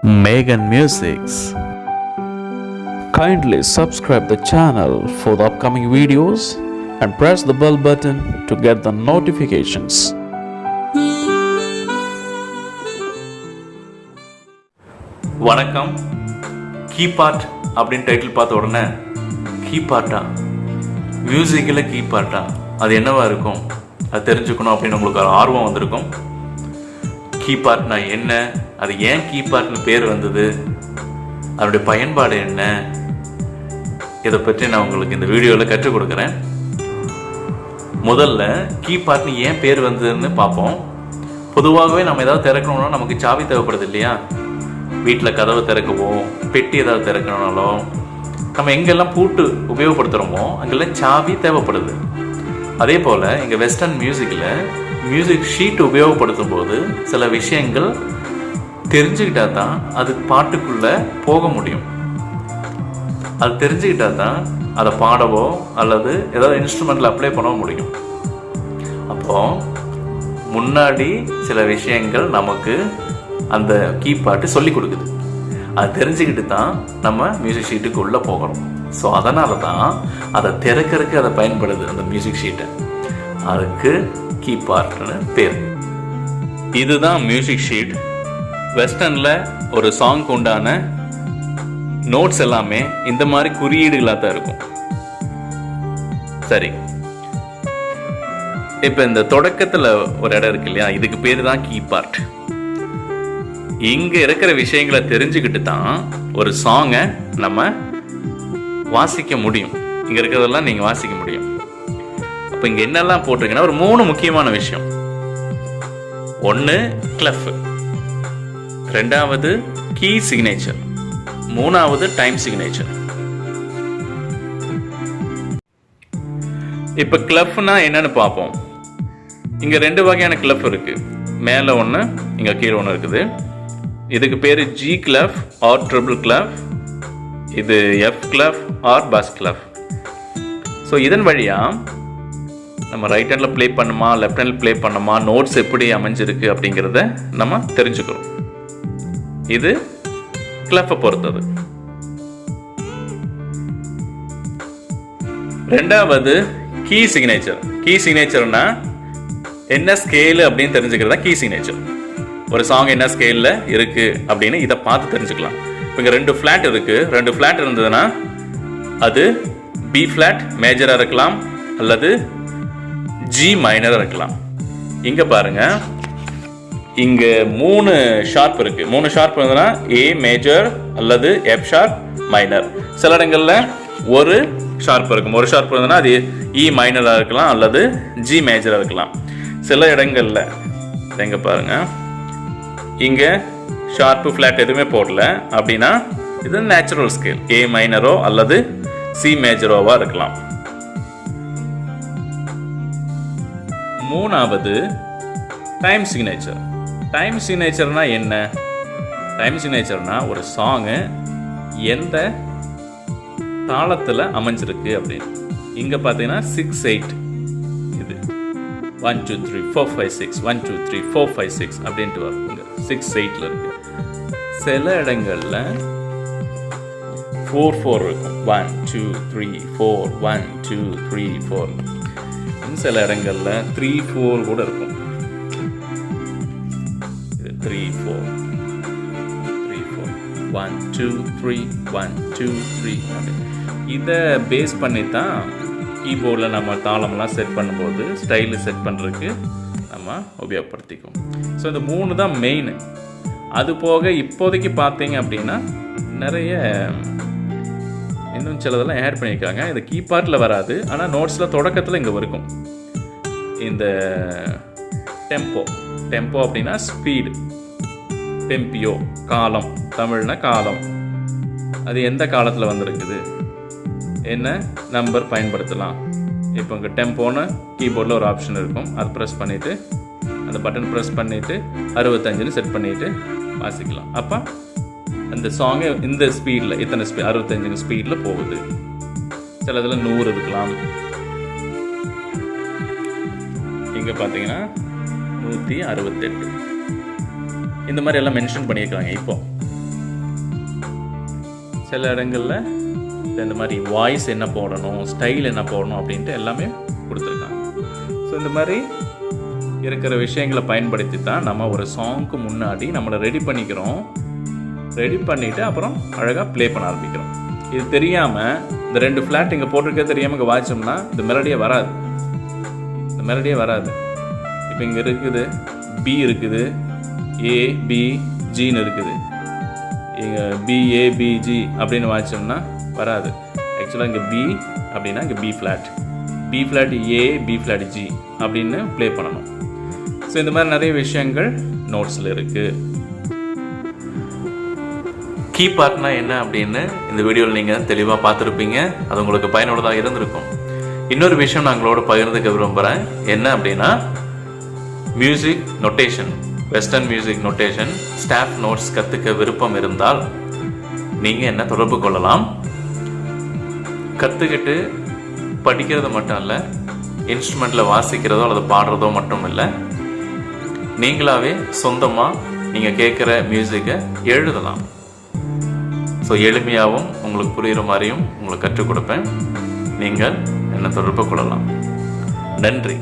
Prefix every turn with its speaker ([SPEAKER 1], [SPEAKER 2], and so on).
[SPEAKER 1] Megan Musics. Kindly subscribe the channel for the upcoming videos and press the bell button to get the notifications.
[SPEAKER 2] வணக்கம். கீபார்ட் அப்படின்னு title பார்த்த உடனே கீபார்ட்டா, மியூசிக்கில் கீபார்ட்டா, அது என்னவா இருக்கும், அது தெரிஞ்சுக்கணும் அப்படின்னு உங்களுக்கு ஒரு ஆர்வம் வந்திருக்கும். கீபார்ட்னா என்ன, அது ஏன் கீபார்ட்னு பேர் வந்தது, அதனுடைய பயன்பாடு என்ன, இதை பற்றி நான் உங்களுக்கு இந்த வீடியோவில் கற்றுக் கொடுக்குறேன். முதல்ல கீபார்ட்னு ஏன் பேர் வந்ததுன்னு பார்ப்போம். பொதுவாகவே நம்ம ஏதாவது திறக்கணும்னா நமக்கு சாவி தேவைப்படுது இல்லையா? வீட்டில் கதவை திறக்கவோ, பெட்டி ஏதாவது திறக்கணும்னாலோ, நம்ம எங்கெல்லாம் பூட்டு உபயோகப்படுத்துகிறோமோ அங்கெல்லாம் சாவி தேவைப்படுது. அதே போல் இங்கே வெஸ்டர்ன் மியூசிக்கில் மியூசிக் ஷீட் உபயோகப்படுத்தும் போது சில விஷயங்கள் தெரிஞ்சுக்கிட்டா தான் அது பாட்டுக்குள்ளே போக முடியும். அது தெரிஞ்சுக்கிட்டா தான் அதை பாடவோ அல்லது ஏதாவது இன்ஸ்ட்ருமெண்ட்டில் அப்ளை பண்ண முடியும். அப்போது முன்னாடி சில விஷயங்கள் நமக்கு அந்த கீபார்ட்டு சொல்லி கொடுக்குது. அது தெரிஞ்சுக்கிட்டு தான் நம்ம மியூசிக் ஷீட்டுக்கு உள்ளே போகணும். ஸோ அதனால தான் அதை திறக்கிறதுக்கு அதை பயன்படுது அந்த மியூசிக் ஷீட்டை. அதுக்கு கீபார்ட்னு பேர். இதுதான் மியூசிக் ஷீட். வெஸ்டர்னில் ஒரு சாங்க்கு உண்டான நோட்ஸ் எல்லாமே இந்த மாதிரி குறியீடுகளாக தான் இருக்கும். சரி, இப்போ இந்த தொடக்கத்தில் ஒரு இடம் இருக்கு இல்லையா, இதுக்கு பேர் தான் கீபார்ட். இங்கே இருக்கிற விஷயங்களை தெரிஞ்சுக்கிட்டு தான் ஒரு சாங்கை நம்ம வாசிக்க முடியும். இங்கே இருக்கிறதெல்லாம் நீங்கள் வாசிக்க முடியும். அப்போ இங்கே என்னெல்லாம் போட்டிருக்கீங்கன்னா ஒரு 3 முக்கியமான விஷயம். 1 கிளஃப், 2வது கீ சிக்னேச்சர், 3வது டைம் சிக்னேச்சர். இப்போ கிளஃப்னா என்னன்னு பார்ப்போம். இங்கே 2 வகையான கிளஃப் இருக்கு. மேலே ஒன்று, இங்கே கீழே ஒன்று இருக்குது. இதுக்கு பேர் G clef or treble clef. இது F clef or bass clef. So இதன் வழியாக நம்ம ரைட் ஹேண்டில் ப்ளே பண்ணுமா, லெஃப்ட் ஹேண்டில் ப்ளே பண்ணுமா, நோட்ஸ் எப்படி அமைஞ்சிருக்கு அப்படிங்கிறத நம்ம தெரிஞ்சுக்கிறோம். இது கிளஃபை பொறுத்தது. 2வது கீ சிக்னேச்சர். கீ சிக்னேச்சர்னா என்ன ஸ்கேலு அப்படின்னு தெரிஞ்சுக்கிறதா கீ சிக்னேச்சர். ஒரு சாங் என்ன ஸ்கேலில் இருக்குது அப்படின்னு இதை பார்த்து தெரிஞ்சுக்கலாம். இப்போ இங்கே 2 ஃப்ளாட் இருக்குது. 2 ஃப்ளாட் இருந்ததுன்னா அது பி ஃப்ளாட் மேஜராக இருக்கலாம் அல்லது ஜி மைனராக இருக்கலாம். இங்கே பாருங்கள், இங்கே 3 ஷார்ப் இருக்குது. 3 ஷார்ப் இருந்ததுன்னா ஏ மேஜர் அல்லது எஃப் ஷார்ப் மைனர். சில இடங்களில் ஒரு ஷார்ப் இருக்கும். ஒரு ஷார்ப் இருந்ததுன்னா அது இ மைனராக இருக்கலாம் அல்லது ஜி மேஜராக இருக்கலாம். சில இடங்களில் எங்கே பாருங்கள், இங்கே ஷார்ப்பு ஃப்ளாட் எதுவுமே போடல அப்படின்னா இது நேச்சுரல் ஸ்கேல், ஏ மைனரோ அல்லது சி மேஜரோவா இருக்கலாம். 3வது டைம் சிக்னேச்சர். டைம் சிக்னேச்சர்னா என்ன? டைம் சிக்னேச்சர்னா ஒரு சாங்கு எந்த தாளத்தில் அமைஞ்சிருக்கு அப்படின்னு. இங்கே பார்த்தீங்கன்னா 6/8 இது 1 2 3 4 5 6 1 2 3 4 5 6 அப்படின்ட்டு வரும். 6/8 இருக்கு. சில இடங்கள்ல 4/4 இருக்கும். 1 2 3 4 1 2 3 4. சில இடங்கள்ல 3/4 கூட இருக்கும். இது 3/4 3/4 1 2 3 1 2 3. இதை பேஸ் பண்ணி தான் கீபோர்டில் நம்ம தாளமெல்லாம் செட் பண்ணும்போது ஸ்டைலு செட் பண்ணுறதுக்கு நம்ம உபயோகப்படுத்திக்கும். ஸோ இந்த 3 தான் மெயின். அது போக இப்போதைக்கு பார்த்தீங்க அப்படின்னா நிறைய இன்னும் சிலதெல்லாம் ஆட் பண்ணியிருக்காங்க. இது கீபார்ட்டில் வராது, ஆனால் நோட்ஸில் தொடக்கத்தில் இங்கே இருக்கும். இந்த டெம்போ. டெம்போ அப்படின்னா ஸ்பீடு. டெம்பியோ காலம், தமிழ்னா காலம். அது எந்த காலத்தில் வந்திருக்குது, என்ன நம்பர் பயன்படுத்தலாம். இப்போ இங்கே டெம்போன்னு கீபோர்டில் ஒரு ஆப்ஷன் இருக்கும். அது ப்ரெஸ் பண்ணிவிட்டு அந்த பட்டன் ப்ரெஸ் பண்ணிவிட்டு 65ன்னு செட் பண்ணிவிட்டு வாசிக்கலாம். அப்போ அந்த சாங்கு இந்த ஸ்பீடில் இத்தனை 65 ஸ்பீடில் போகுது. சில இதில் 100 இருக்கலாம். இங்கே பார்த்தீங்கன்னா 168 இந்த மாதிரி எல்லாம் மென்ஷன் பண்ணியிருக்காங்க. இப்போ சில இடங்களில் இந்த மாதிரி வாய்ஸ் என்ன போடணும், ஸ்டைல் என்ன போடணும் அப்படின்ட்டு எல்லாமே கொடுத்துருக்காங்க. ஸோ இந்த மாதிரி இருக்கிற விஷயங்களை பயன்படுத்தி தான் நம்ம ஒரு சாங்க்கு முன்னாடி நம்மளை ரெடி பண்ணிக்கிறோம். ரெடி பண்ணிவிட்டு அப்புறம் அழகாக ப்ளே பண்ண ஆரம்பிக்கிறோம். இது தெரியாமல் இந்த 2 ஃப்ளாட் இங்கே போட்டிருக்கே தெரியாமல் இங்கே வாய்ச்சோம்னா இந்த மெலடியே வராது. இந்த மெலடியே வராது. இப்போ இங்கே இருக்குது பி இருக்குது, ஏ பி ஜின்னு இருக்குது. இங்கே பிஏபிஜி அப்படின்னு வாய்ச்சோம்னா வராது. ஆக்சுவலாக இங்கே பி அப்படின்னா இங்கே B flat A, B flat G அப்படின்னு ப்ளே பண்ணணும். ஸோ இந்த மாதிரி நிறைய விஷயங்கள் நோட்ஸில் இருக்குது. கீ பார்ட்னா என்ன அப்படின்னு இந்த வீடியோவில் நீங்கள் தெளிவாக பார்த்துருப்பீங்க. அது உங்களுக்கு பயனுள்ளதாக இருந்திருக்கும். இன்னொரு விஷயம் நான் உங்களோட பகிர்ந்துக்க விரும்புகிறேன். என்ன அப்படின்னா music notation, western music notation, staff notes கற்றுக்க விருப்பம் இருந்தால் நீங்கள் என்ன தொடர்பு கொள்ளலாம். கற்றுக்கிட்டு படிக்கிறது மட்டும் இல்லை, இன்ஸ்ட்ருமெண்ட்டில் வாசிக்கிறதோ அல்லது பாடுறதோ மட்டும் இல்லை, நீங்களாகவே சொந்தமாக நீங்கள் கேட்குற மியூசிக்கை எழுதலாம். ஸோ எளிமையாகவும் உங்களுக்கு புரிகிற மாதிரியும் உங்களுக்கு கற்றுக் கொடுப்பேன். நீங்கள் என்னை தொடர்பு கொள்ளலாம். நன்றி.